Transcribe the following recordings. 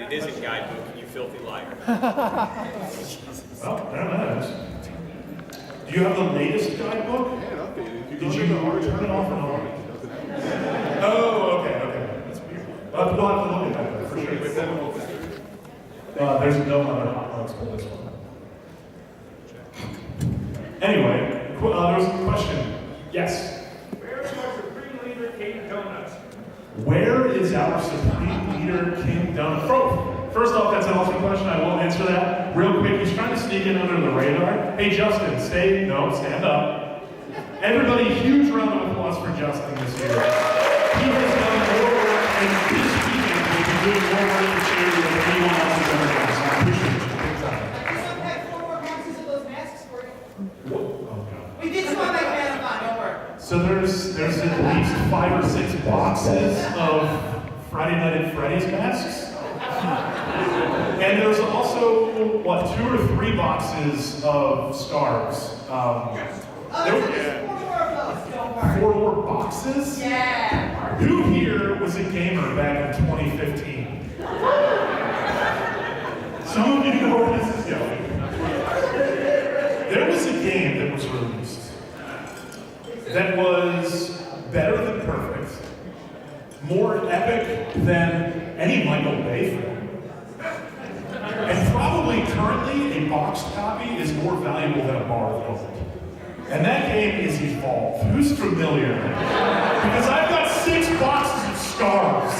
It is a guidebook, you filthy liar. Well, there that is. Do you have the latest guidebook? Did you turn it off and on? Oh, okay. That's weird. We'll have to look at that for sure. There's no other hot dogs for this one. Anyway, there was a question. Yes? Where is our Supreme Leader, King Donuts? Where is our Supreme Leader, King Donuts? First off, that's an awesome question. I won't answer that. Real quick, he's trying to sneak in under the radar. Hey, Justin, stand up. Everybody, huge round of applause for Justin this year. He has done more work, and this weekend will be doing more work for charity than anyone else has ever done. So I appreciate you. Big time. I want to pack 4 more boxes of those masks for you. What? Oh, God. We did just want to make marathon, don't worry. So there's at least 5 or 6 boxes of Friday Night at Freddy's masks. And there's also, 2 or 3 boxes of scarves. There's 4 more of those, don't worry. 4 more boxes? Yeah. Who here was a gamer back in 2015? Some of you know where this is going. There was a game that was released that was better than perfect, more epic than any Michael Bay film, and probably currently a boxed copy is more valuable than a bar of gold. And that game is Evolve. Who's familiar? Because I've got 6 boxes of scarves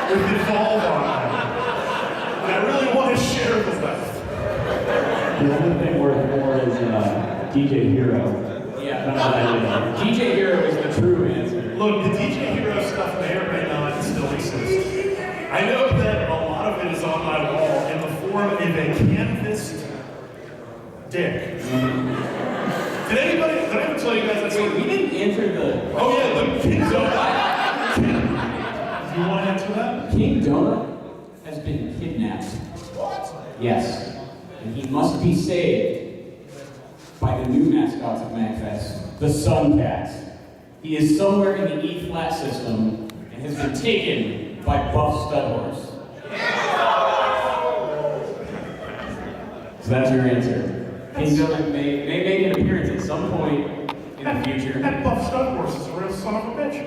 with Evolve on them. And I really want to share the wealth. The only thing worth more is DJ Hero. Yeah, DJ Hero is the true answer. Look, the DJ Hero stuff may or may not still exist. I know that a lot of it is on my wall in the form of a canvassed dick. Did I ever tell you guys that? Wait, we didn't answer the... Oh yeah, the King Donut. Do you want to answer that? King Donut has been kidnapped. What? Yes. And he must be saved by the new mascots of MAGFest, the Sun Cats. He is somewhere in the E-flat system and has been taken by Buff Studhorse. So that's your answer. King Donut may make an appearance at some point in the future. That Buff Studhorse is a real son of a bitch.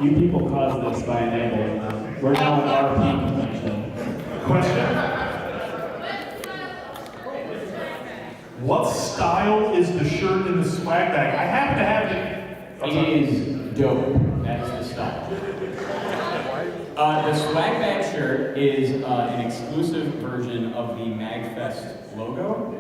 You people caused this by enabling them. We're now in RP convention. Question? What style is the shirt in the swag bag? I happen to have it. It is dope. That's the style. The swag bag shirt is an exclusive version of the MAGFest logo,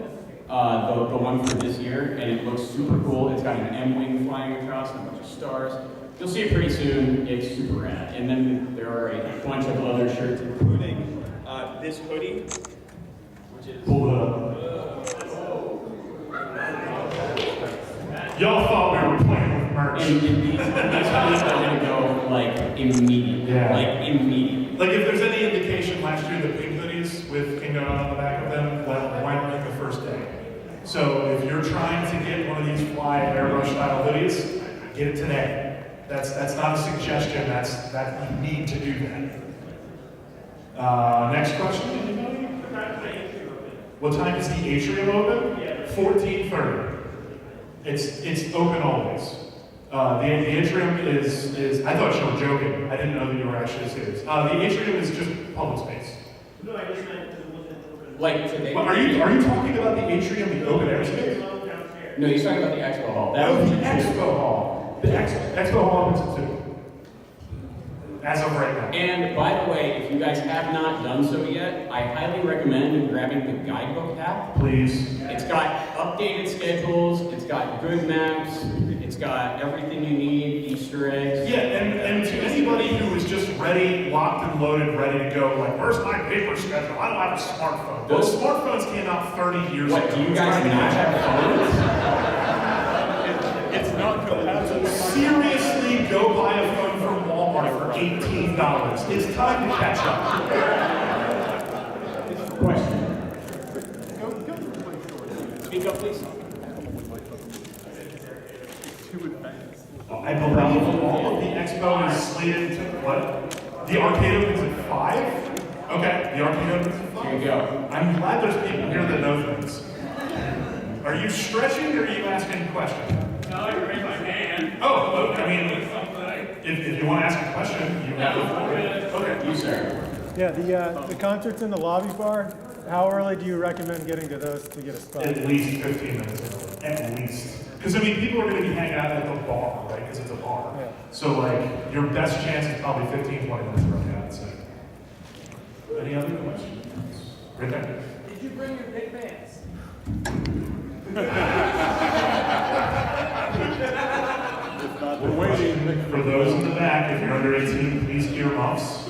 the one for this year, and it looks super cool. It's got an M-wing flying across and a bunch of stars. You'll see it pretty soon. It's super rad. And then there are a bunch of other shirts, including this hoodie, which is... Hold up. Y'all thought we were playing with merch. And these hoodies are gonna go like immediately. Yeah. Like immediately. Like if there's any indication last year, the pink hoodies with King Donut on the back of them went like the first day. So if you're trying to get one of these fly airbrush style hoodies, get it today. That's not a suggestion, that you need to do that. Next question, anybody? What time is the atrium open? 14:30. It's open always. The atrium is, I thought you were joking. I didn't know that you were actually serious. The atrium is just public space. No, I just meant because it wasn't open. Like today. What, are you talking about the atrium, the open air space? No, he's talking about the expo hall. That Oh, was the expo hall. The expo hall opens at 2. As of right now. And by the way, if you guys have not done so yet, I highly recommend grabbing the guidebook app. Please. It's got updated schedules, it's got good maps, it's got everything you need, Easter eggs. Yeah, and to anybody who is just ready, locked and loaded, ready to go, like, where's my paper schedule? I don't have a smartphone. Those smartphones came out 30 years ago. What, do you guys not have phones? It's not compatible. Seriously, go buy a phone from Walmart for $18. It's time to catch up. Question. Speak up, please. I believe all of the expo is slated to, what? The arcade opens at 5? Okay, the arcade opens at 5. Here you go. I'm glad there's people here that know things. Are you stretching or are you asking a question? No, you raise my hand. Oh, I mean, if you want to ask a question, you have the floor. Okay. You, sir. Yeah, the concerts in the lobby bar, how early do you recommend getting to those to get a spot? At least 15 minutes early. At least. Because, I mean, people are going to be hanging out at the bar, right? Because it's a bar. Yeah. So, like, your best chance is probably 15, 20 minutes early, I would say. Any other questions? Right there. Did you bring your big pants? We're waiting. For those in the back, if you're under 18, please earmuffs.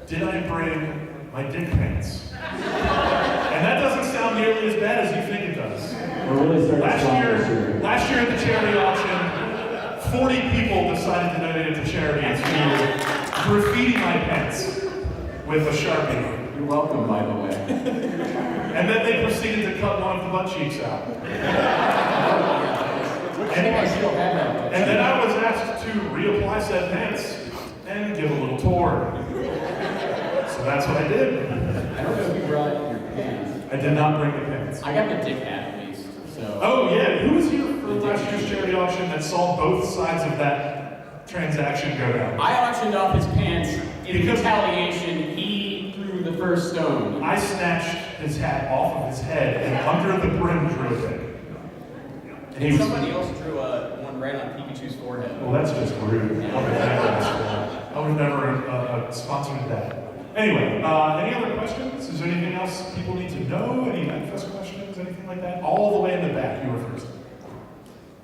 Did I bring my dick pants? And that doesn't sound nearly as bad as you think it does. We're really starting Last year at the charity auction, 40 people decided to donate it to charity to graffiti my pants with a Sharpie. You're welcome, by the way. And then they proceeded to cut one of the butt cheeks out. And then I was asked to reapply said pants and give a little tour. So that's what I did. I don't know if you brought your pants. I did not bring the pants. I got the dick hat at least. So. Oh yeah, who was here for last year's charity auction that saw both sides of that transaction go down? I auctioned off his pants in retaliation. He threw the first stone. I snatched his hat off of his head and under the brim drew a dick. And he was, Somebody else drew one right on Pikachu's forehead. well, that's just rude. I would never sponsored that. Anyway, any other questions? Is there anything else people need to know? Any MAGFest questions? Anything like that? All the way in the back, you were first.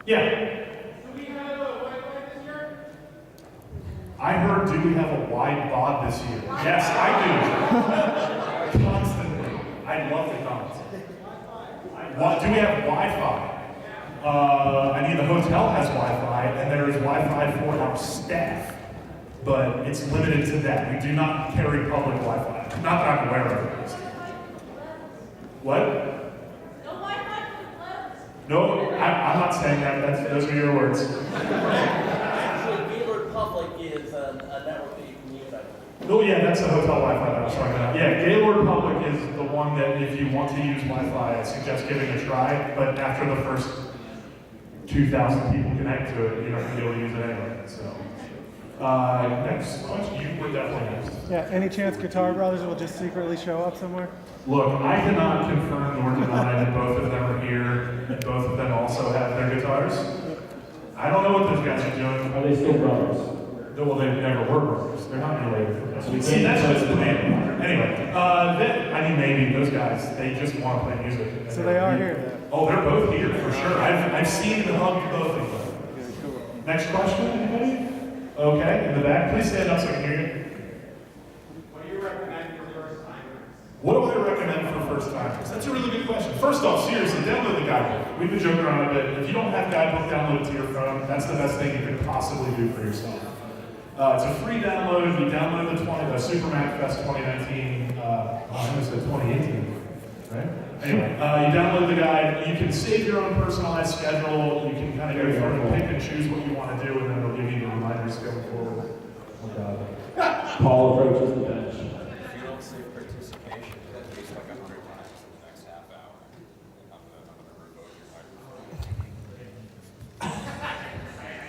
Yeah. Do we have a Wi-Fi this year? I heard, do we have a wide bod this year? Yes, I do. Constantly. I love the comments. Do we have Wi-Fi? I mean, the hotel has Wi-Fi, and there is Wi-Fi for our staff. But it's limited to that. We do not carry public Wi-Fi. Not that I'm aware of, at least. What? No Wi-Fi for the clubs. No, I'm not saying that. Those are your words. Actually, Gaylord Public is a network that you can use. Oh yeah, that's the hotel Wi-Fi that I was talking about. Yeah, Gaylord Public is the one that if you want to use Wi-Fi, I suggest giving a try. But after the first 2,000 people connect to it, you're not going to be able to use it anyway. So. Next question, you were definitely next. Yeah, any chance Guitar Brothers will just secretly show up somewhere? Look, I cannot confirm nor deny that both of them are here and both of them also have their guitars. I don't know what those guys are doing. Are they still brothers? No, well, they never were brothers. They're not related. See, that's just the name. Anyway, I mean, maybe those guys, they just want to play music. So they are here then? Oh, they're both here for sure. I've seen the hug both of them. Next question, anybody? Okay, in the back, please stand up so I can hear you. What do you recommend for first timers? What do I recommend for first timers? That's a really good question. First off, seriously, download the guidebook. We've been joking around a bit. If you don't have guidebook, download it to your phone. That's the best thing you could possibly do for yourself. It's a free download. You download the Super MAGFest 2019, I almost said 2018, right? Anyway, you download the guide. You can save your own personalized schedule. You can kind of go through and pick and choose what you want to do, and then it'll give you the reminders going forward. Paul approaches the bench. If you don't say participation at least like 100 times for the next half hour, I'm gonna revoke your microphone.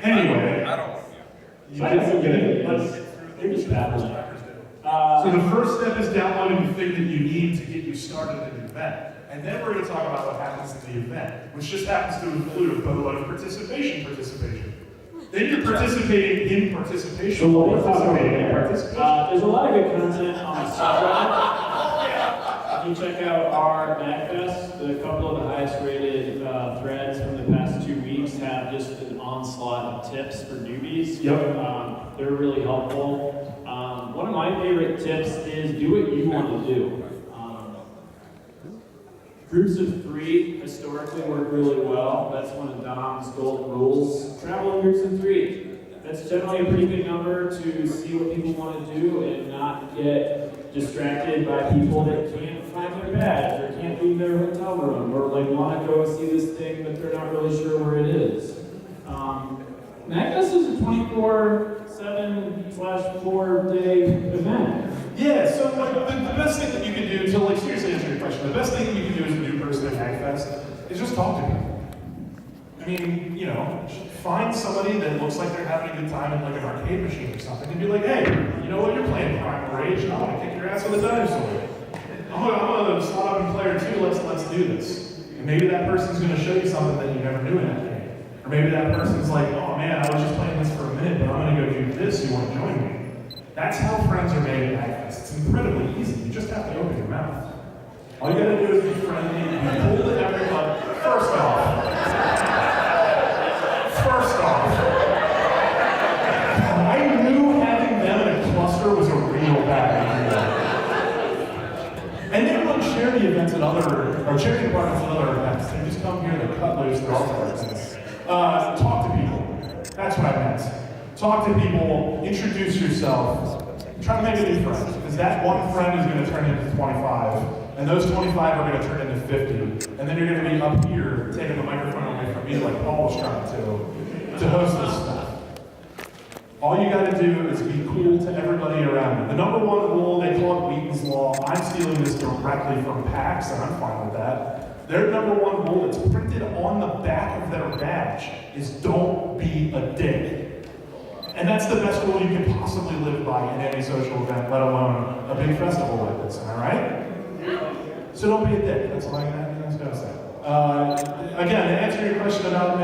Anyway, I don't want to be up here. I didn't get it. You're just babbling. so the first step is downloading the thing that you need to get you started in the event. And then we're going to talk about what happens in the event, which just happens to include a boatload of participation. Then you're participating in participation. So what we're talking about Participating in there, participation. there's a lot of good content on the subreddit. If you check out our MAGFest, a couple of the highest rated threads from the past 2 weeks have just an onslaught of tips for newbies. Yep. They're really helpful. One of my favorite tips is do what you want to do. Groups of 3 historically work really well. That's one of Dom's golden rules. Travel in groups of 3. That's generally a pretty good number to see what people want to do and not get distracted by people that can't find their badge or can't leave their hotel room or like want to go see this thing but they're not really sure where it is. MAGFest is a 24/7/4 4-day event. Yeah, so like, the best thing that you can do to like seriously answer your question, the best thing that you can do as a new person at MAGFest is just talk to people. I mean, you know, find somebody that looks like they're having a good time in like an arcade machine or something and be like, hey, you know what, you're playing Primal Rage, and I want to kick your ass with a dinosaur. I'm gonna slot up in player 2, let's do this. And maybe that person's gonna show you something that you never knew in that game. Or maybe that person's like, oh man, I was just playing this for a minute, but I'm gonna go do this, you wanna join me? That's how friends are made at MAGFest. It's incredibly easy, you just have to open your mouth. All you gotta do is be friendly, you pull the everyone. First off, I knew having them in a cluster was a real bad idea. And they don't share the events at or charity departments at other events. They just come here, they cut loose, they're all persons. Talk to people. That's what I meant. Talk to people, introduce yourself, try to make a new friend. Because that one friend is going to turn into 25, and those 25 are going to turn into 50. And then you're going to be up here taking the microphone away from me like Paul was trying to host this stuff. All you got to do is be cool to everybody around you. The number one rule, they call it Wheaton's Law. I'm stealing this directly from PAX, and I'm fine with that. Their number one rule that's printed on the back of their badge is don't be a dick. And that's the best rule you can possibly live by in any social event, let alone a big festival like this, am I right? So don't be a dick, that's all I gotta say. Again, to answer your question about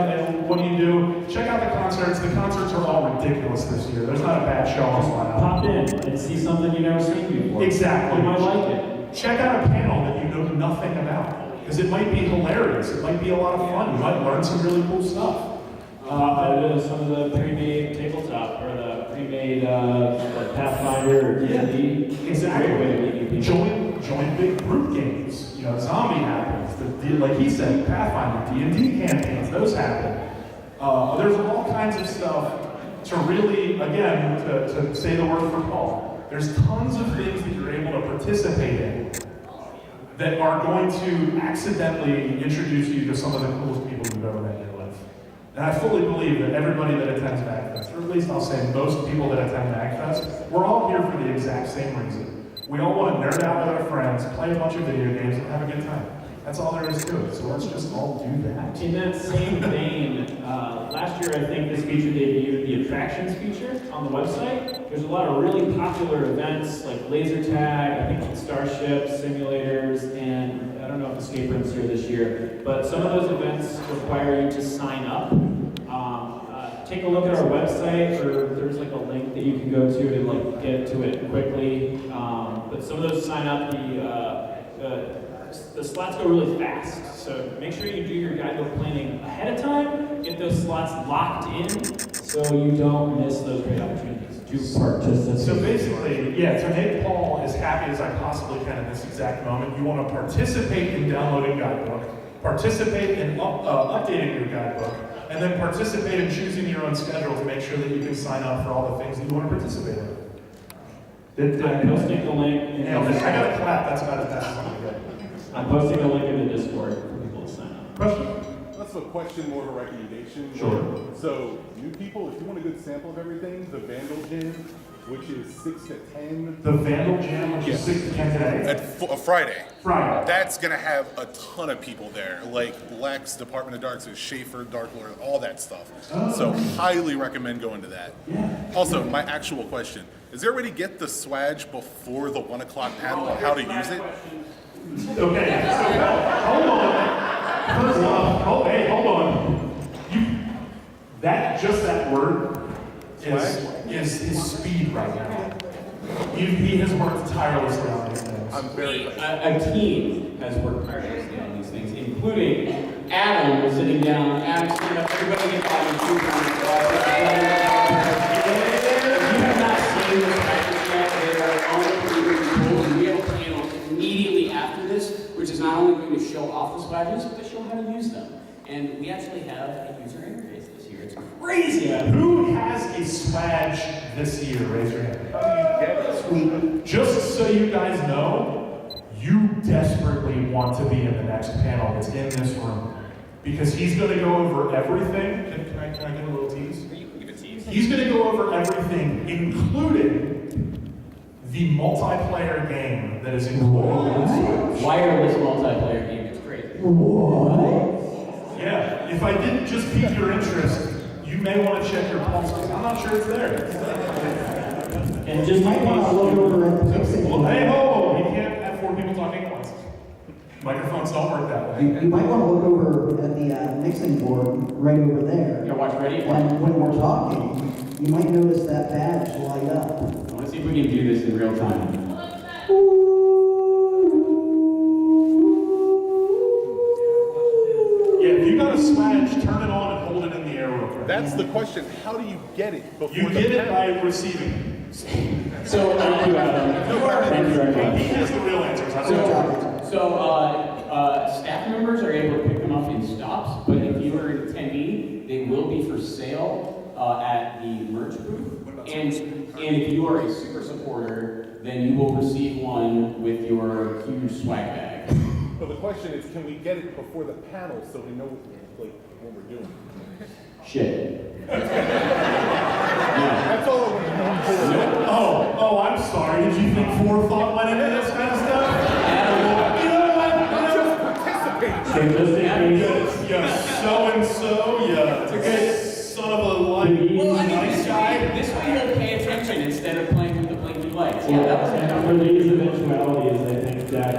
what do you do, check out the concerts. The concerts are all ridiculous this year. There's not a bad show on the lineup. Pop in and see something you've never seen before. Exactly. You might like it. Check out a panel that you know nothing about, because it might be hilarious. It might be a lot of fun. You might learn some really cool stuff. Some of the pre-made tabletop or the pre-made Pathfinder or D&D. Exactly. Great way to meet new people. Join big group games. You know, zombie happens. Like he said, Pathfinder, D&D campaigns, those happen. There's all kinds of stuff to really, again, to say the word for Paul. There's tons of things that you're able to participate in that are going to accidentally introduce you to some of the coolest people you've ever met in your life. And I fully believe that everybody that attends MAGFest, or at least I'll say most people that attend MAGFest, we're all here for the exact same reason. We all want to nerd out with our friends, play a bunch of video games, and have a good time. That's all there is to it, so let's just all do that. In that same vein, last year I think this feature debuted the attractions feature on the website. There's a lot of really popular events like laser tag, I think Starship, simulators, and I don't know if Escape Room's here this year, but some of those events require you to sign up. Take a look at our website, or there's like a link that you can go to like get to it quickly. But some of those sign up, the slots go really fast. So make sure you do your guidebook planning ahead of time. Get those slots locked in so you don't miss those great opportunities to participate. So basically, yeah, to make Paul as happy as I possibly can in this exact moment, you want to participate in downloading guidebook, participate in updating your guidebook, and then participate in choosing your own schedule to make sure that you can sign up for all the things that you want to participate in. I'm posting the link. I got a clap, that's about as bad as I'm going to get. I'm posting a link in the Discord for people to sign up. Question? That's a question, more of a recommendation. Sure. So, new people, if you want a good sample of everything, the Vandal Jam, which is 6 to 10. The Vandal Jam, which is 6 to 10 today? Friday. Friday. That's going to have a ton of people there, like Lex, Department of Darks, Schaefer, Dark Lord, all that stuff. Oh. So, highly recommend going to that. Yeah. Also, my actual question, is there a way to get the swag before the 1 o'clock panel on how to use it? Okay, so hold on. First off, hold on. Just that word is his speed right now. He has worked tirelessly on these things. I'm very A team has worked tirelessly on these things, including Adam sitting down. Adam, stand up. Everybody get Adam two If you have not seen this practice yet, they are unbelievably cool, and we have a panel immediately after this, which is not only going to show off the splatters, but to show how to use them. And we actually have a user interface this year. It's crazy. Who has a swag this year? Raise your hand. Just so you guys know, you desperately want to be in the next panel that's in this room. Because he's going to go over everything. Can I get a little tease? You can give a tease. He's going to go over everything, including the multiplayer game that is included in the Switch. Wireless multiplayer game, it's crazy. Yeah, if I didn't just pique your interest, you may want to check your pulse, because I'm not sure it's there. And just might want to look over at the mixing Well, board. hey, ho, you can't have 4 people talking at once. Microphones don't work that way. You might want to look over at the mixing board right over there. Yeah, watch ready? And when we're talking, you might notice that badge light up. I want to see if we can do this in real time. Yeah, if you got a swatch, turn it on and hold it in the air real quick. That's the question. How do you get it before You the get it panel? by receiving. So, thank you, Adam. Thank you very He much. has the real answers. I don't know. So, staff members are able to pick them up in stops, but if you are an attendee, they will be for sale at the merch booth. And if you are a super supporter, then you will receive one with your huge swag bag. But the question is, can we get it before the panel so we know what we're doing? Shit. That's all I want to know. Oh, I'm sorry. Did you think forethought went into this kind of stuff? You know what? Participate. You so-and-so, you son of a like, Well, I mean, nice guy. this way he'll pay attention instead of playing with the blinky lights. Yeah, Yeah, that was and for these eventualities, I think Jack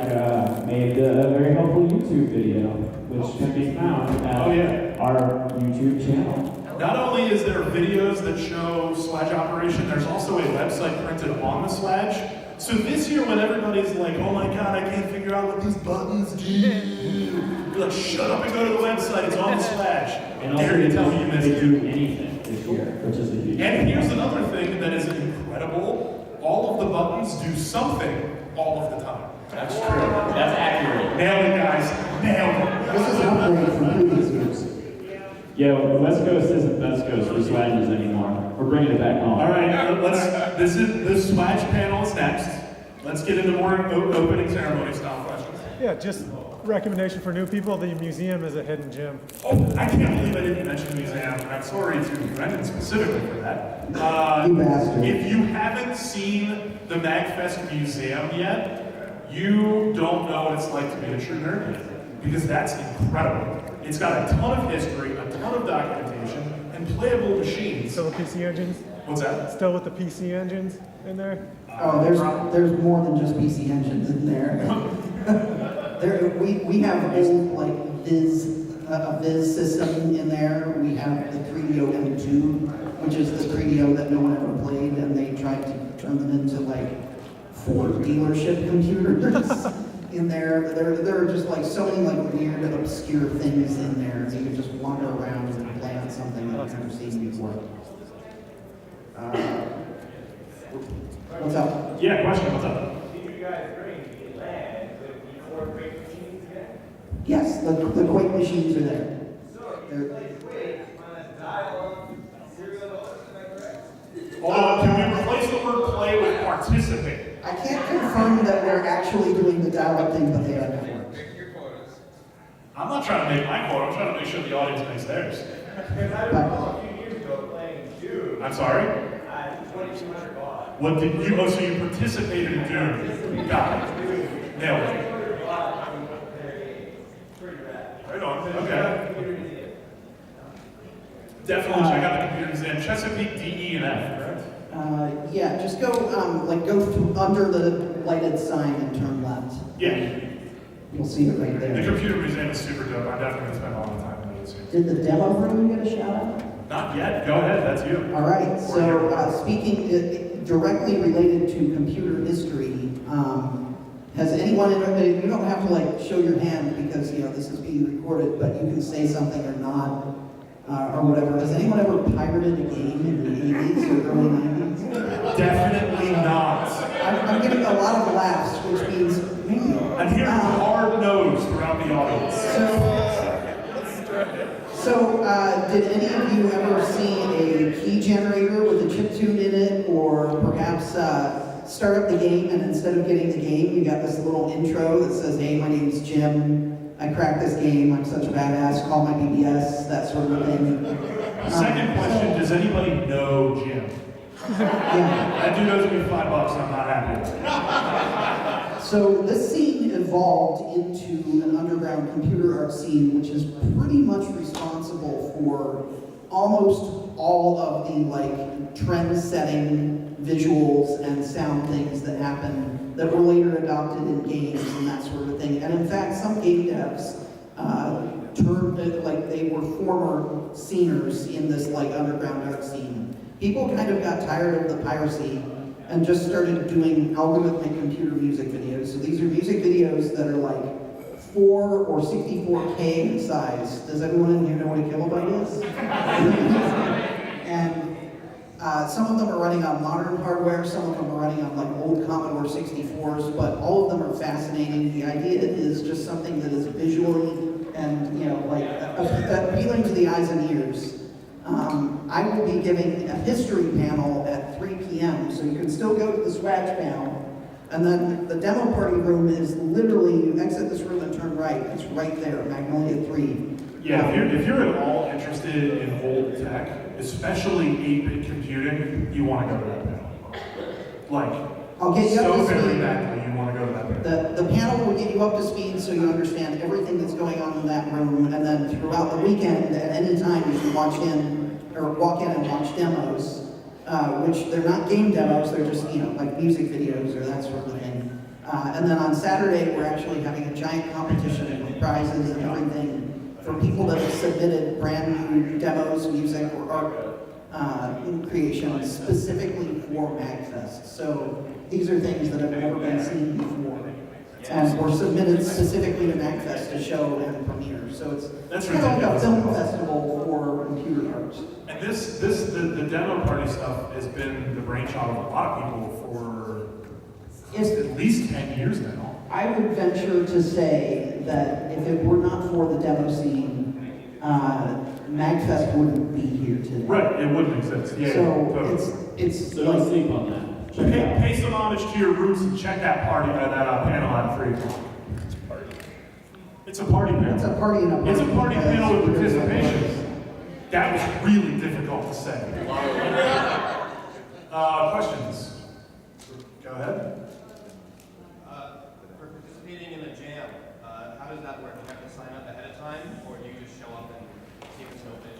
made a very helpful YouTube video, which can be found at our YouTube channel. Not only is there videos that show Swag operation, there's also a website printed on the Swag. So this year when everybody's like, oh my god, I can't figure out what these buttons do, you're like, shut up and go to the website, it's on the Swag. And also, Dare to tell me you missed they it. do anything this year, which is a huge. And here's another thing that is incredible. All of the buttons do something all of the time. That's true. That's accurate. Nailed it, guys. Nailed it. This is an upgrade from previous years. Yeah, West Coast isn't Best Coast for Swaggers anymore. We're bringing it back home. All right, this Swag panel is next. Let's get into more opening ceremony style questions. Yeah, just recommendation for new people, the museum is a hidden gem. Oh, I can't believe I didn't mention the museum. I'm sorry to Brendan specifically for that. You bastard. If you haven't seen the MAGFest museum yet, you don't know what it's like to be a true nerd, because that's incredible. It's got a ton of history, a ton of documentation, and playable machines. Still with PC engines? What's that? Still with the PC engines in there? Oh, there's more than just PC engines in there. We have old like a Viz system in there. We have the 3DO M2, which is the 3DO that no one ever played, and they tried to turn them into like Ford dealership computers in there. There are just like so many like weird, obscure things in there. So you can just wander around and play on something that you've never seen before. What's up? Yeah, question, what's up? Did you guys bring the land with the 4 great machines yet? Yes, the Quake machines are there. So, if you play Quake on a dial-up serial mode, am I correct? Hold on, can we replace the word play with participate? I can't confirm that we're actually doing the dial-up thing, but they are networked. Pick your quotas. I'm not trying to make my quote, I'm trying to make sure the audience makes theirs. Because I recall a few years ago playing Doom I'm sorry? at 2200 baud. What did you, oh, so you participated in Doom? Got it. Nailed it. Right on, okay. Definitely check out the computer museum. Chesapeake, D, E, and F, correct? Yeah, just go go through under the lighted sign and turn left. Yeah. You'll see it right The there. computer museum is super dope. I'm definitely going to spend a lot of time in it. Did the demo room get a shout out? Not yet. Go ahead, that's you. All right, so speaking directly related to computer history, has anyone, you don't have to like show your hand because this is being recorded, but you can say something or not, or whatever. Has anyone ever pirated a game in the 80s or early 90s? Definitely not. I'm getting a lot of laughs, which means maybe. I'm hearing hard no's throughout the audience. So, did any of you ever see a key generator with a chiptune in it, or perhaps start up the game and instead of getting the game, you got this little intro that says, "Hey, my name's Jim. I cracked this game. I'm such a badass. Call my BBS," that sort of thing. Second question, does anybody know Jim? Yeah. That dude owes me $5, I'm not happy with it. So this scene evolved into an underground computer art scene, which is pretty much responsible for almost all of the like trend-setting visuals and sound things that happen that were later adopted in games and that sort of thing. And in fact, some game devs turned it like they were former sceners in this like underground art scene. People kind of got tired of the piracy and just started doing algorithmic computer music videos. So these are music videos that are like 4 or 64K in size. Does everyone in here know what a kilobyte is? And some of them are running on modern hardware, some of them are running on like old Commodore 64s, but all of them are fascinating. The idea is just something that is visually and like appealing to the eyes and ears. I will be giving a history panel at 3 p.m., so you can still go to the Swag panel. And then the demo party room is literally, you exit this room and turn right. It's right there, Magnolia 3. Yeah, if you're at all interested in old tech, especially 8-bit computing, you want to go to that panel. Like, I'll get you up so to very speed. badly you want to go to that panel. The panel will get you up to speed so you understand everything that's going on in that room, and then throughout the weekend, at any time, you can walk in and watch demos, which they're not game demos, they're just, like music videos or that sort of thing. And then on Saturday, we're actually having a giant competition with prizes and everything for people that have submitted brand new demos, music, or art creations specifically for MAGFest. So these are things that have never been seen before and were submitted specifically to MAGFest to show and premiere. So it's kind of like a film festival for computer art. And the demo party stuff has been the brainchild of a lot of people for at least 10 years now. I would venture to say that if it were not for the demo scene, MAGFest wouldn't be here today. Right, it wouldn't exist. Yeah, So totally. it's So don't sleep on that. Pay some homage to your roots and check that party that panel at 3 o'clock. It's a party panel. It's a party in a party. It's a party panel with participation. That was really difficult to say. Questions? Go ahead. For participating in a jam, how does that work? Do you have to sign up ahead of time, or do you just show up and see if it's open?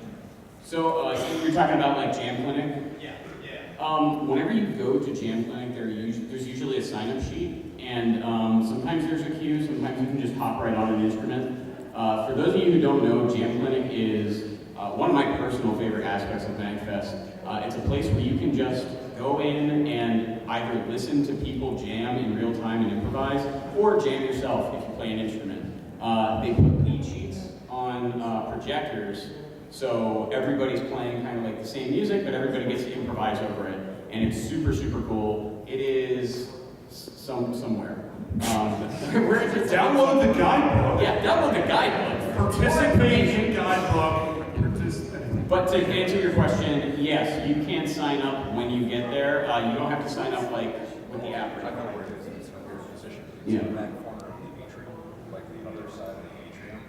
So you're talking about like Jam Clinic? Yeah. Whenever you go to Jam Clinic, there's usually a sign-up sheet, and sometimes there's a queue, sometimes you can just hop right on an instrument. For those of you who don't know, Jam Clinic is one of my personal favorite aspects of MAGFest. It's a place where you can just go in and either listen to people jam in real time and improvise, or jam yourself if you play an instrument. They put beat sheets on projectors, so everybody's playing kind of like the same music, but everybody gets to improvise over it, and it's super, super cool. It is somewhere. Where is it? Download the guidebook. Yeah, download the guidebook. Participate in guidebook. But to answer your question, yes, you can sign up when you get there. You don't have to sign up like with the app. I know where it is. It's under your position. It's in that corner of the atrium, like the other side of the atrium.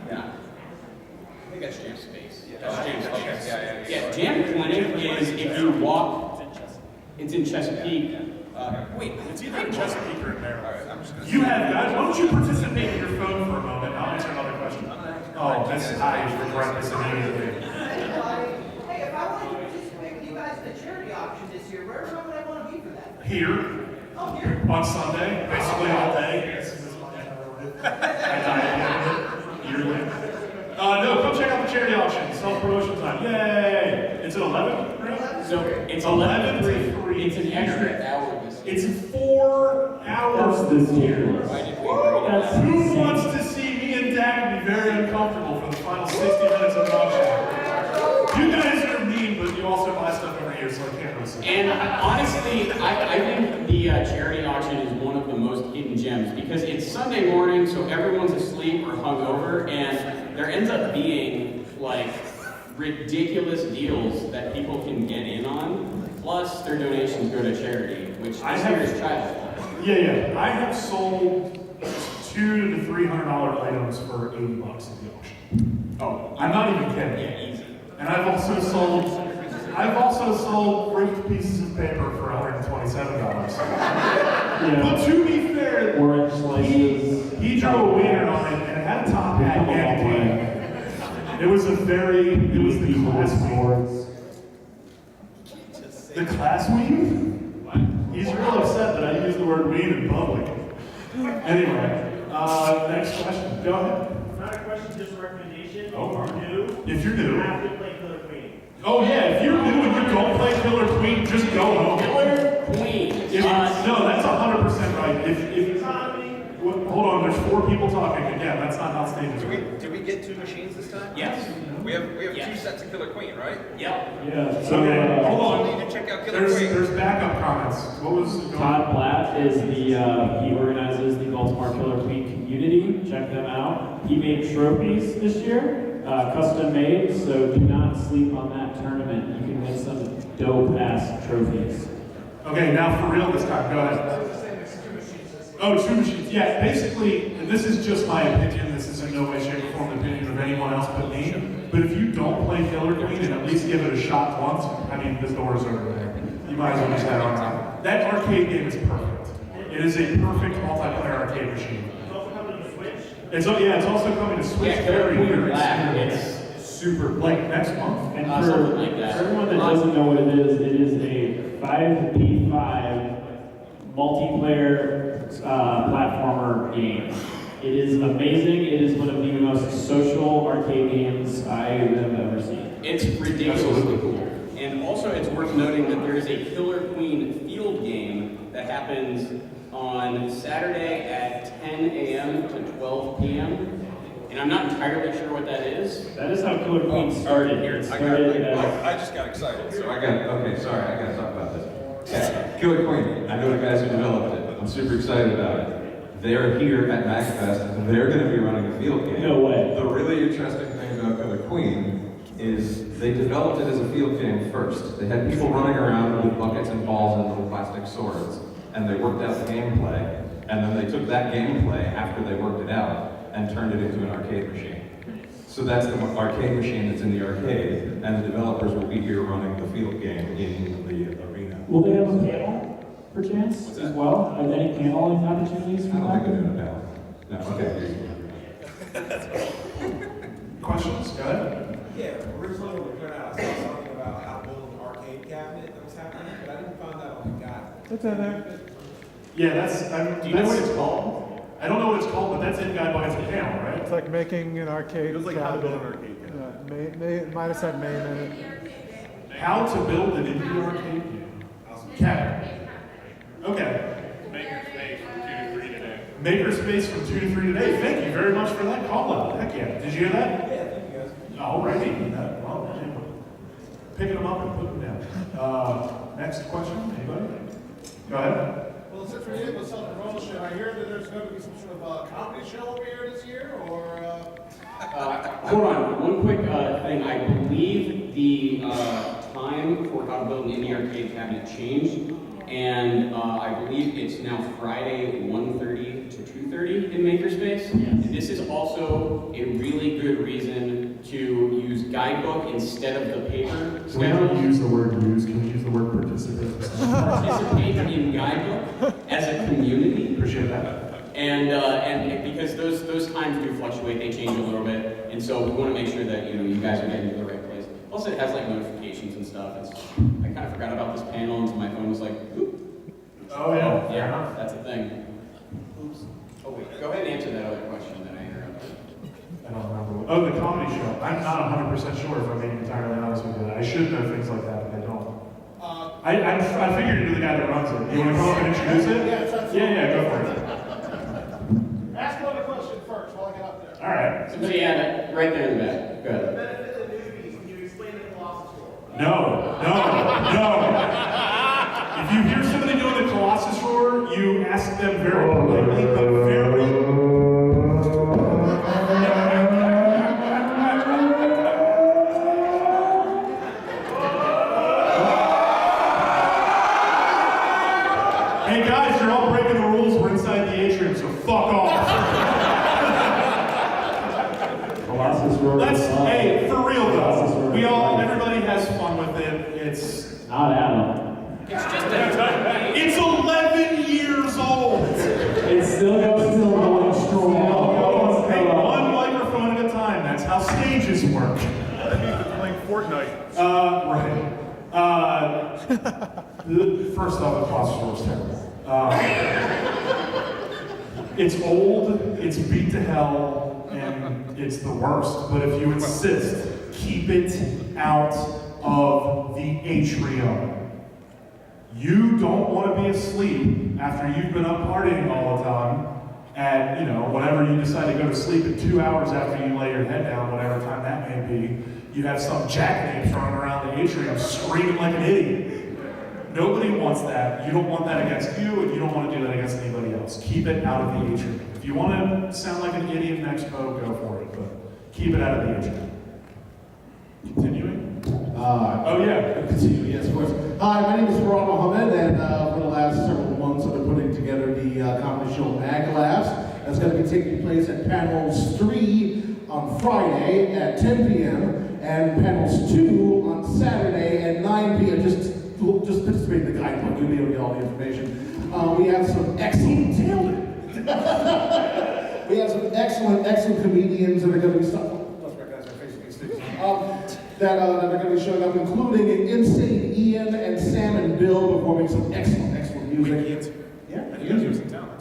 Yeah. I think that's Jam Space. Yeah, That's Jam okay, Space. yeah. Yeah, Jam Clinic is if you walk. It's in Chesapeake. Wait, it's either in Chesapeake or in Maryland. All right, I'm just gonna. You have guys. Why don't you participate in your phone for a moment? I'll answer another question. Oh, I regret this immediately. Hey, if I wanted to participate with you guys in the charity auction this year, where would I want to be for that? Here, Oh, here. on Sunday, basically all day. I die yearly. No, come check out the charity auction. Self-promotion time. Yay! It's at 11, right? So it's 11 to 3. It's an extra hour this year. It's 4 hours this year. Why did we agree to that? Who wants to see me and Dak be very uncomfortable for the final 60 minutes of the auction? You guys are mean, but you also buy stuff every year, so I can't really say. And honestly, I think the charity auction is one of the most hidden gems because it's Sunday morning, so everyone's asleep or hungover, and there ends up being like ridiculous deals that people can get in on. Plus, their donations go to charity, which this year is child. Yeah. I have sold $200 to $300 items for $80 at the auction. Oh, I'm not even kidding. yeah, easy. And I've also sold ripped pieces of paper for $127. But to be fair, Orange slices. he drew a wiener on it and it had a top hat and a cane. It was the class weave. The class weave? He's real upset that I use the word weave in public. Anyway, next question. Go ahead. Not a question, just a recommendation. Oh, if you're new, if you're new. you have to play Killer Queen. Oh yeah, if you're new and you don't play Killer Queen, just go home. Killer Queen. No, that's 100% right. If Economy. hold on, there's 4 people talking. Again, that's not how stages work. Did we get 2 machines this time? Yes. We have Yes. 2 sets of Killer Queen, right? Yep. Yeah, so Okay, hold We on. need to check out Killer Queen. There's backup comments. What was going on? Todd Blatt is he organizes the Baltimore Killer Queen community. Check them out. He made trophies this year, custom made, so do not sleep on that tournament. You can win some dope-ass trophies. Okay, now for real this time. Go ahead. Oh, 2 machines. Yeah, basically, and this is just my opinion. This is in no way, shape, or form the opinion of anyone else but me. But if you don't play Killer Queen and at least give it a shot once, I mean, this door's over there. You might as well just head on. That arcade game is perfect. It is a perfect multiplayer arcade machine. It's also coming to Switch. It's also coming to Switch Yeah, Killer very, Queen very Black. soon. It's Super, like next month. And something like that. for everyone that doesn't know what it is a 5v5 multiplayer platformer game. It is amazing. It is one of the most social arcade games I have ever seen. It's ridiculously cool. And also, it's worth noting that there is a Killer Queen field game that happens on Saturday at 10 a.m. to 12 p.m. And I'm not entirely sure what that is. That is how Killer Queen started. It started as I just got excited. So I gotta talk about this. Yeah, Killer Queen, I know the guys who developed it. I'm super excited about it. They're here at MAGFest. They're going to be running a field game. No way. The really interesting thing about Killer Queen is they developed it as a field game first. They had people running around with buckets and balls and little plastic swords, and they worked out the gameplay. And then they took that gameplay after they worked it out and turned it into an arcade machine. So that's the arcade machine that's in the arcade, and the developers will be here running the field game in the arena. Will they have a panel, perchance, as well? Are there any paneling opportunities I for don't that? think they're doing a panel. No, okay. Questions? Go ahead. Yeah, originally when we put out, I saw something about how to build an arcade cabinet that was happening, but I didn't find that on the guide. It's in there. Yeah, that's. Do you know what it's called? I don't know what it's called, but that's in Guide By the Panel, right? It's like making an arcade. It was like how to build an cabinet. arcade cabinet. It might have said main in it. How to build an indie arcade game. Cabinet. Okay. Makerspace from 2 to 3 today. Thank you very much for that call out. Heck yeah. Did you hear that? Yeah, thank you guys. Alrighty. Well, anyway. Picking them up and putting them down. Next question. Anybody? Go ahead. Well, since we're here with Southern Roll Show, I hear that there's going to be some sort of comedy show over here this year, or? Hold on, one quick thing. I believe the time for how to build an indie arcade cabinet changed, and I believe it's now Friday 1:30 to 2:30 in Makerspace. And this is also a really good reason to use guidebook instead of the paper So we don't schedule. use the word use. Can we use the word participate? Participate in guidebook as a community. Appreciate that. And because those times do fluctuate, they change a little bit, and so we want to make sure that you guys are getting to the right place. Plus, it has like notifications and stuff. I kind of forgot about this panel until my phone was like, oop. Oh yeah. Yeah, that's a thing. Oops. Oh wait, go ahead and answer that other question that I interrupted. I don't remember. Oh, the comedy show. I'm not 100% sure if I'm being entirely honest with you. I should know things like that, but I don't. I figured you're the guy that runs it. You want to come up and introduce it? Yeah, go for it. Ask another question first while I get up there. All right. Somebody had it right there in the back. Go ahead. Benefit of the newbies, can you explain the Colossus roll? No. If you hear somebody doing the Colossus roar, you ask them very politely, but very. Hey guys, you're all breaking the rules. We're inside the atrium, so fuck off. Colossus Fastest road. Hey, for real though, everybody has fun with it. It's Not Adam. It's 11 years old. It still goes still going strong. Hey, one microphone at a time. That's how stages work. Playing Fortnite. Right. First off, the posture was terrible. It's old, it's beat to hell, and it's the worst. But if you insist, keep it out of the atrium. You don't want to be asleep after you've been up partying all the time at, whenever you decide to go to sleep at 2 hours after you lay your head down, whatever time that may be. You have some jackanapes running around the atrium screaming like an idiot. Nobody wants that. You don't want that against you, and you don't want to do that against anybody else. Keep it out of the atrium. If you want to sound like an idiot in Expo, go for it, but keep it out of the atrium. Continuing? Continue, yes, of course. Hi, my name is Farad Mohammed, and for the last several months I've been putting together the comedy show MAGFest. That's going to be taking place at Panels 3 on Friday at 10 p.m. and Panels 2 on Saturday at 9 p.m. Just participate in the guidebook, you'll be able to get all the information. We have some excellent talent. We have some excellent comedians that are going to be that are going to be showing up, including Insane Ian and Sam and Bill performing some excellent music.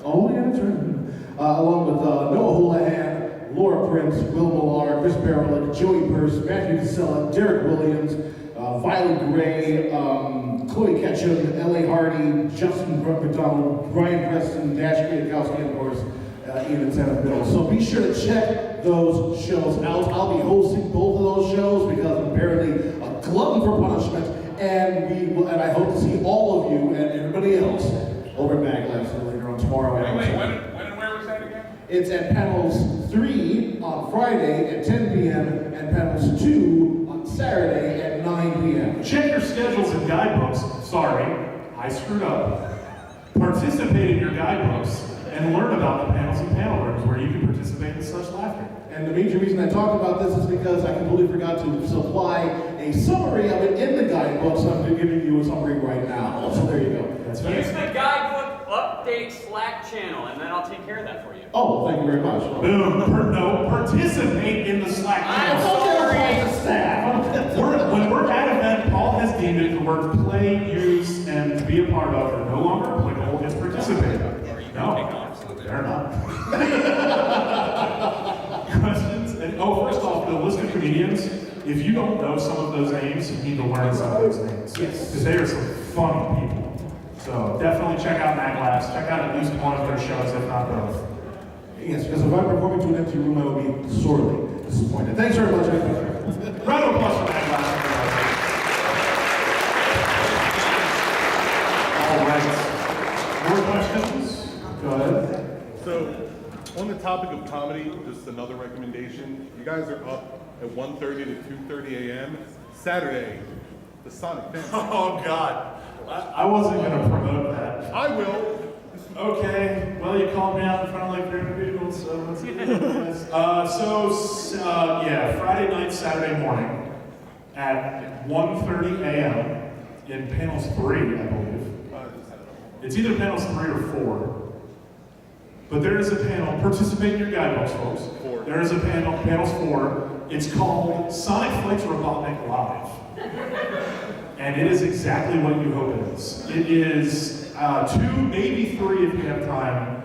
Oh, yeah, that's right. Along with Noah Houlihan, Laura Prince, Will Millar, Chris Barrett, Joey Purse, Matthew Casella, Derek Williams, Violet Gray, Chloe Ketchum, L.A. Hardy, Justin McDonald, Brian Preston, Dash Kwiatkowski, and of course, Ian and Sam and Bill. So be sure to check those shows out. I'll be hosting both of those shows because I'm apparently a glutton for punishment, and I hope to see all of you and everybody else over at MAGFest later on tomorrow. When and where was that again? It's at Panels 3 on Friday at 10 p.m. and Panels 2 on Saturday at 9 p.m. Check your schedules and guidebooks. Sorry, I screwed up. Participate in your guidebooks and learn about the panels and panel rooms where you can participate in such laughter. And the major reason I talk about this is because I completely forgot to supply a summary of it in the guidebook, so I'm giving you a summary right now. So there you go. Use the guidebook update Slack channel, and then I'll take care of that for you. Oh, thank you very much. Boom. Participate in the Slack channel. When we're at an event, Paul has deemed it the words play, use, and to be a part of are no longer applicable. It's participate. No, they're not. Questions? First off, the list of comedians, if you don't know some of those names, you need to learn some of those names. Yes. Because they are some funny people. So definitely check out MAGFest. Check out at least one of their shows, if not both. Yes, because if I'm performing to an empty room, I will be sorely disappointed. Thanks very much. Round of applause for MAGFest. All right. More questions? Go ahead. So, on the topic of comedy, just another recommendation. You guys are up at 1:30 to 2:30 a.m. Saturday, the Sonic Fan. Oh, God. I wasn't going to promote that. I will. Okay. Well, you called me out in front of like 300 people, so let's do this. Friday night, Saturday morning at 1:30 a.m. in Panels 3, I believe. It's either Panels 3 or 4. But there is a panel, participate in your guidebooks, folks. 4. There is a panel, Panels 4. It's called Sonic Flights Robotnik Live. And it is exactly what you hope it is. It is 2, maybe 3 if you have time,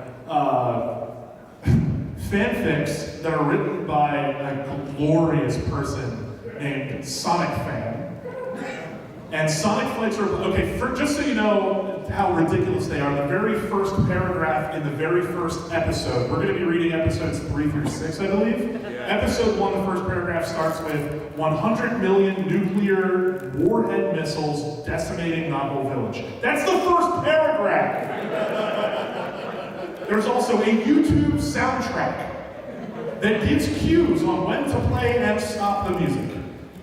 fanfics that are written by a glorious person named Sonic Fan. And Sonic Flights are, just so you know how ridiculous they are, the very first paragraph in the very first episode, we're going to be reading episodes 3 through 6, I believe. Yeah. Episode 1, the first paragraph starts with 100 million nuclear warhead missiles decimating Naval Village. That's the first paragraph! There's also a YouTube soundtrack that gives cues on when to play and stop the music.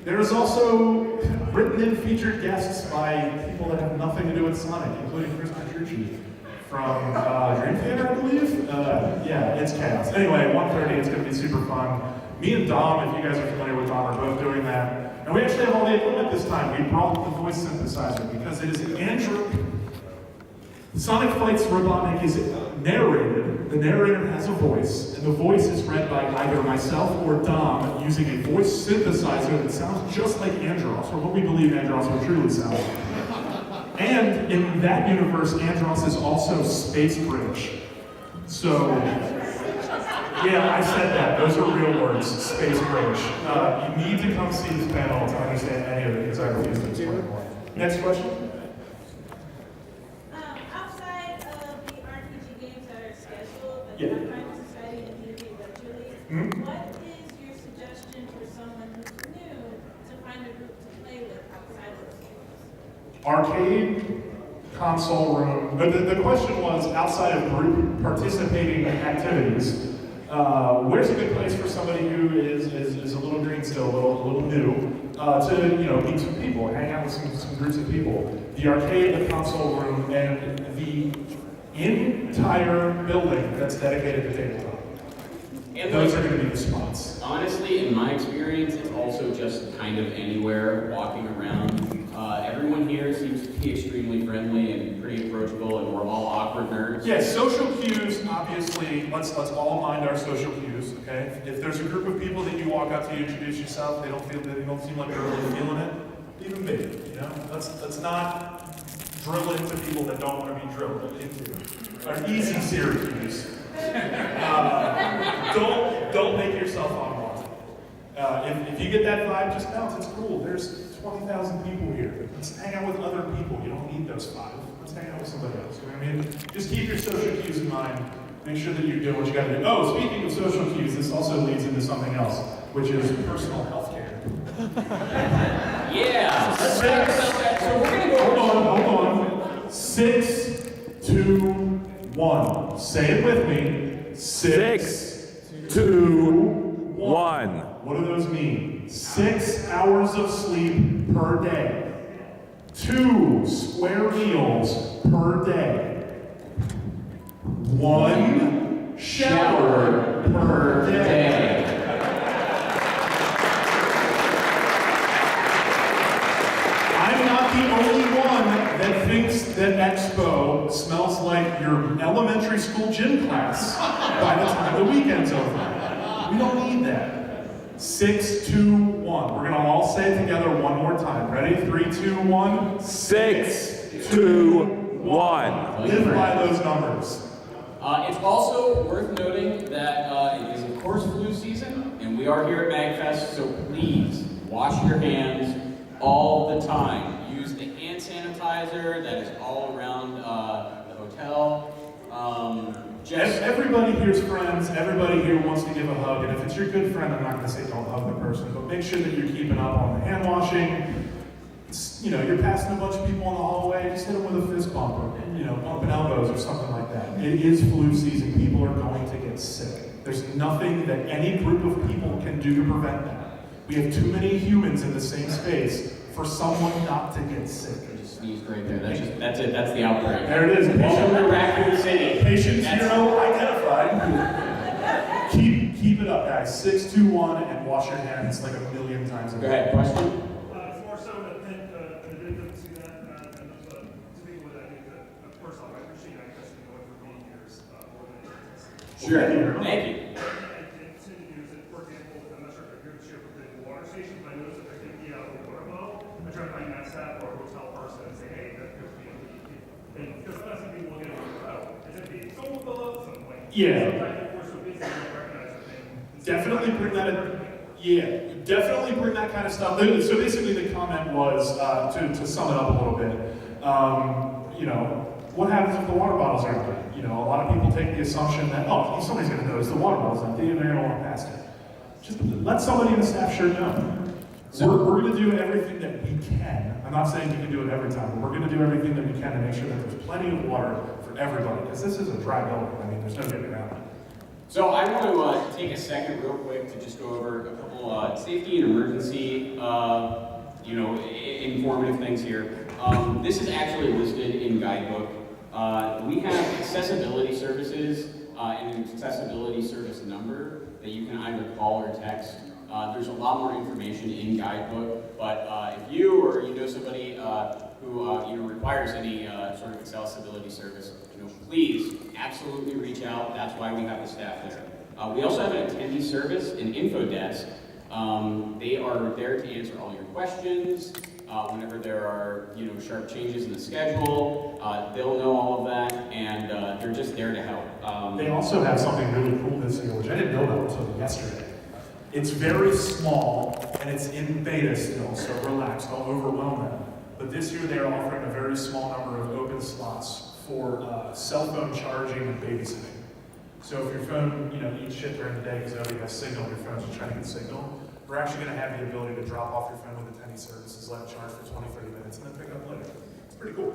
There's also written in featured guests by people that have nothing to do with Sonic, including Chris Petrucci from Dream Theater, I believe. It's chaos. Anyway, 1:30, it's going to be super fun. Me and Dom, if you guys are familiar with Dom, are both doing that. And we actually have all the equipment this time. We brought the voice synthesizer because it is an Andrew. Sonic Flight's Robotnik is narrated. The narrator has a voice, and the voice is read by either myself or Dom using a voice synthesizer that sounds just like Andros, or what we believe Andros will truly sound like. And in that universe, Andros is also Space British. So, yeah, I said that. Those are real words, Space British. You need to come see this panel to understand any of it, because I refuse to explain more. Next question? Outside of the RPG games that are scheduled, like Yeah. Pathfinder Society and D&D virtually, what is your suggestion for someone who's new to find a group to play with outside of those games? Arcade, console room. But the question was, outside of group participating activities, where's a good place for somebody who is a little green still, a little new, to meet some people, hang out with some groups of people. The arcade, the console room, and the entire building that's dedicated to tabletop. And those are going to be the spots. Honestly, in my experience, it's also just kind of anywhere, walking around. Everyone here seems to be extremely friendly and pretty approachable, and we're all awkward nerds. Yeah, social cues, obviously, let's all mind our social cues, okay? If there's a group of people that you walk up to, you introduce yourself, they don't seem like they're really feeling it, leave them be, you know? Let's not drill into people that don't want to be drilled into. Our easy Syracuse. Don't make yourself unwanted. If you get that vibe, just bounce, it's cool. There's 20,000 people here. Let's hang out with other people. You don't need those 5. Let's hang out with somebody else. You know what I mean? Just keep your social cues in mind. Make sure that you're doing what you got to do. Oh, speaking of social cues, this also leads into something else, which is personal health care. Yeah. Let's talk about that. So we're going to go. Hold on. 6, 2, 1. Say it with me. 6, 2, 1. What do those mean? 6 hours of sleep per day. 2 square meals per day. 1 shower per day. I'm not the only one that thinks that Expo smells like your elementary school gym class by the time the weekend's over. We don't need that. 6, 2, 1. We're gonna all say it together one more time. Ready? 3, 2, 1. 6, 2, 1. Live by those numbers. It's also worth noting that it is, of course, flu season, and we are here at MAGFest, so please wash your hands all the time. Use the hand sanitizer that is all around the hotel. Everybody here's friends. Everybody here wants to give a hug, and if it's your good friend, I'm not going to say don't hug the person, but make sure that you're keeping up on the hand washing. You're passing a bunch of people in the hallway, just hit them with a fist bump, or bumping elbows or something like that. It is flu season. People are going to get sick. There's nothing that any group of people can do to prevent that. We have too many humans in the same space for someone not to get sick. Sneezed right there. That's it. That's the outbreak. There it is. Welcome to Raccoon City. Patient zero identified. Keep it up, guys. 6, 2, 1, and wash your hands like a million times a day. Go ahead. Question. It's more so that I didn't see that, and speaking with that, I think that first off, I appreciate MAGFest going for many years more than it is. Sure. Thank you. And continue to use it. For example, I'm not sure if you're here with the water station, but I noticed that there could be a water bottle. I try to find that staff or a hotel person and say, hey, that could be a thing. Because sometimes people look at it and go, oh, is it being someone fill up at some point? Yeah. Sometimes we're so busy, we don't recognize the thing. Definitely bring that in. Yeah, definitely bring that kind of stuff. So basically the comment was, to sum it up a little bit, what happens if the water bottles are empty? A lot of people take the assumption that, oh, somebody's going to notice the water bottle's empty and they're going to walk past it. Just let somebody in the staff shirt know. We're going to do everything that we can. I'm not saying you can do it every time, but we're going to do everything that we can to make sure that there's plenty of water for everybody, because this is a dry building. I mean, there's no getting around it. So I want to take a second real quick to just go over a couple safety and emergency, informative things here. This is actually listed in guidebook. We have accessibility services and an accessibility service number that you can either call or text. There's a lot more information in Guidebook, but if you or you know somebody who requires any sort of accessibility service, please absolutely reach out. That's why we have the staff there. We also have an attendee service, an info desk. They are there to answer all your questions. Whenever there are sharp changes in the schedule, they'll know all of that, and they're just there to help. They also have something really cool this year, which I didn't know about until yesterday. It's very small, and it's in beta still, so relax, don't overwhelm them. But this year they are offering a very small number of open slots for cell phone charging and babysitting. So if your phone, eats shit during the day because nobody has signal, your phone's just trying to get signal, we're actually going to have the ability to drop off your phone with attendee services, let it charge for 20, 30 minutes, and then pick up later. It's pretty cool.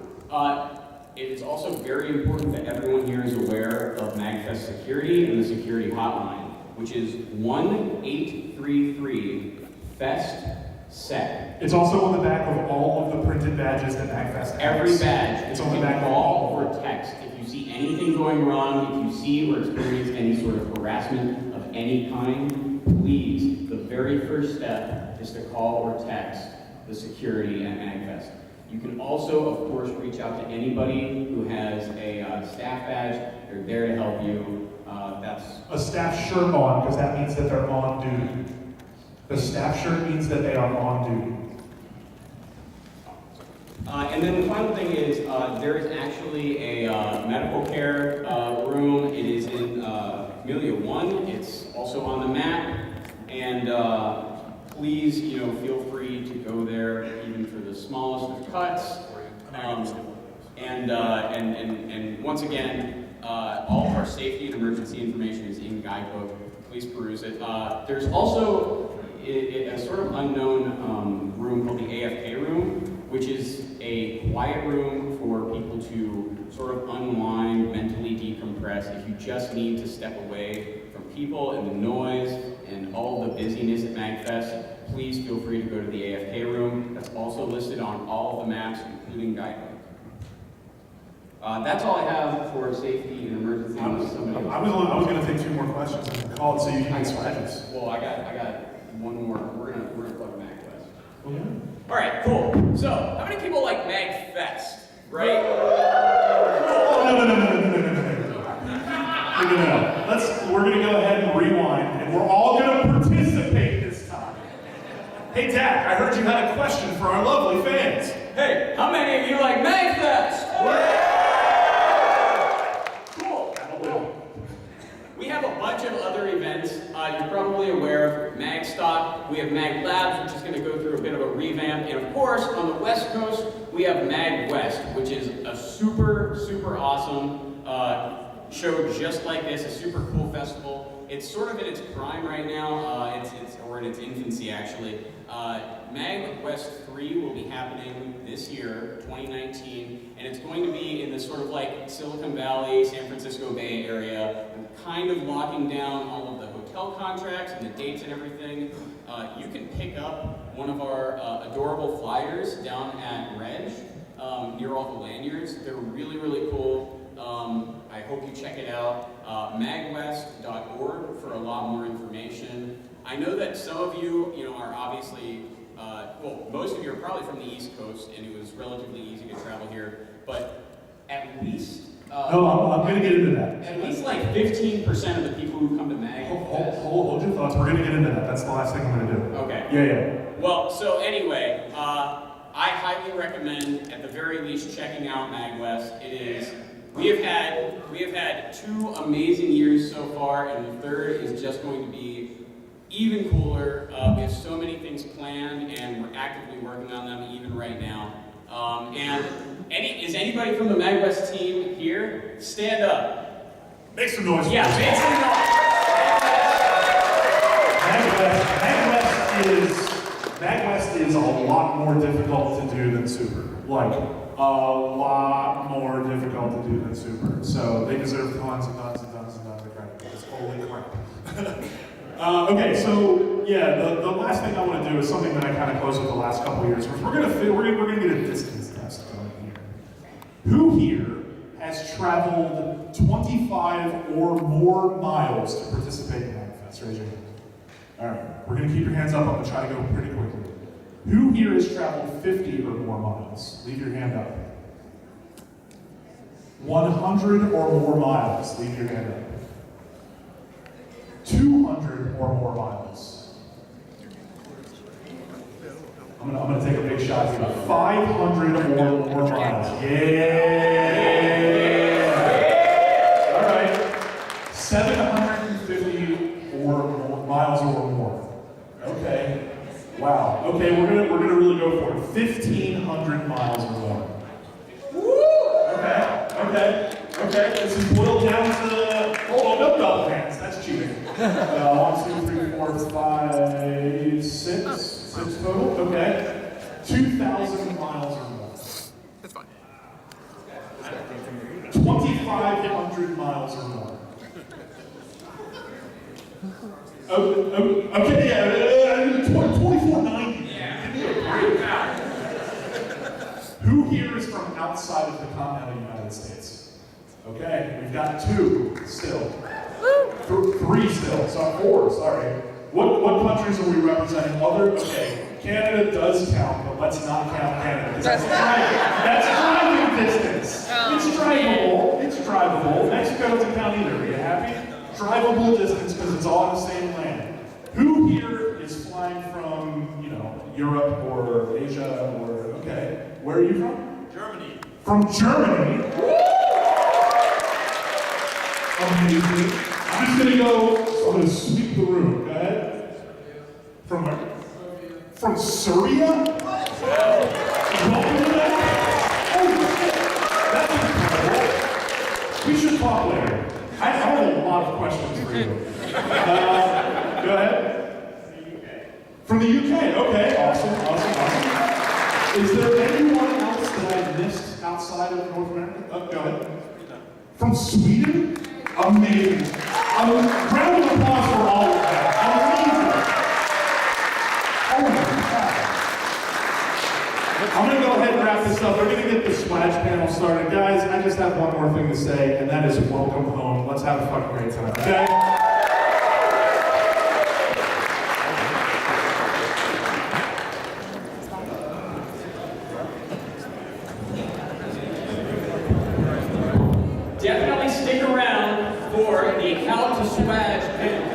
It is also very important that everyone here is aware of MAGFest security and the security hotline, which is 1-833-FEST-SEC. It's also on the back of all of the printed badges that MAGFest has. Every badge. It's on the back of all call or text. If you see anything going wrong, if you see or experience any sort of harassment of any kind, please, the very first step is to call or text the security at MAGFest. You can also, of course, reach out to anybody who has a staff badge. They're there to help you. That's a staff shirt on, because that means that they're on duty. The staff shirt means that they are on duty. And then the final thing is, there is actually a medical care room. It is in Amelia 1. It's also on the map. And please, feel free to go there, even for the smallest of cuts. And once again, all of our safety and emergency information is in Guidebook. Please peruse it. There's also a sort of unknown room called the AFK room, which is a quiet room for people to sort of unwind, mentally decompress. If you just need to step away from people and the noise and all the busyness at MAGFest, please feel free to go to the AFK room. That's also listed on all of the maps, including Guidebook. That's all I have for safety and emergency. I was going to take 2 more questions and call it so you can make badges. Well, I got one more. We're gonna plug MAGFest. Okay. All right, cool. So, how many people like MAGFest, right? Oh, no. We're going to go ahead and rewind, and we're all going to participate this time. Hey, Dak, I heard you had a question for our lovely fans. Hey, how many of you like MAGFest? Cool. We have a bunch of other events. You're probably aware of MagStock. We have Mag Labs, which is going to go through a bit of a revamp. And of course, on the West Coast, we have MAGWest, which is a super, super awesome show just like this, a super cool festival. It's sort of in its prime right now, or in its infancy actually. MAGWest 3 will be happening this year, 2019, and it's going to be in this sort of like Silicon Valley, San Francisco Bay area, kind of locking down all of the hotel contracts and the dates and everything. You can pick up one of our adorable flyers down at Reg, near all the lanyards. They're really, really cool. I hope you check it out. magwest.org for a lot more information. I know that some of you, are obviously, well, most of you are probably from the East Coast, and it was relatively easy to travel here, but at least... I'm going to get into that. At least like 15% of the people who come to MAG. Hold your thoughts. We're going to get into that. That's the last thing I'm going to do. Okay. Yeah. Well, so anyway, I highly recommend, at the very least, checking out MAGWest. We have had 2 amazing years so far, and the third is just going to be even cooler. We have so many things planned, and we're actively working on them even right now. Is anybody from the MAGWest team here? Stand up. Make some noise. Yeah, make some noise. MAGWest is a lot more difficult to do than Super. Like, a lot more difficult to do than Super. So they deserve tons and tons and tons and tons of credit. Because holy crap. Okay, so yeah, the last thing I want to do is something that I kind of closed with the last couple of years. We're gonna get a distance test going here. Who here has traveled 25 or more miles to participate in MAGFest? Let's raise your hand. All right, we're gonna keep your hands up. I'm gonna try to go pretty quickly. Who here has traveled 50 or more miles? Leave your hand up. 100 or more miles? Leave your hand up. 200 or more miles? I'm gonna take a big shot here. 500 or more miles? Yeah! All right. 750 or more miles or more. Okay. Wow. Okay, we're gonna really go for it. 1,500 miles or more. Okay. This is boiled down to hold on, no double hands. That's cheating. 1, 2, 3, 4, 5, 6 total. Okay. 2,000 miles or more. That's fine. 2,500 miles or more. Okay, yeah, 2490. Yeah. Who here is from outside of the continental United States? Okay, we've got 2 still. 3 still, so 4, sorry. What countries are we representing? Okay, Canada does count, but let's not count Canada, because that's driving distance. It's drivable. Mexico doesn't count either, are you happy? Drivable distance, because it's all in the same land. Who here is flying from, Europe or Asia or, okay. Where are you from? Germany. From Germany? Amazing. I'm just gonna I'm gonna sweep the room. Go ahead. From where? From Serbia? Welcome to that? Holy shit. That's incredible. We should talk later. I have a lot of questions for you. Go ahead. From the UK. Okay, awesome. Is there anyone else that I missed outside of North America? Go ahead. From Sweden? Amazing. Round of applause for all of that. Amazing. Oh my God. I'm going to go ahead and wrap this up. We're going to get the Swag panel started. Guys, I just have one more thing to say, and that is welcome home. Let's have a fucking great time, okay? Definitely stick around for the How to Swag panel.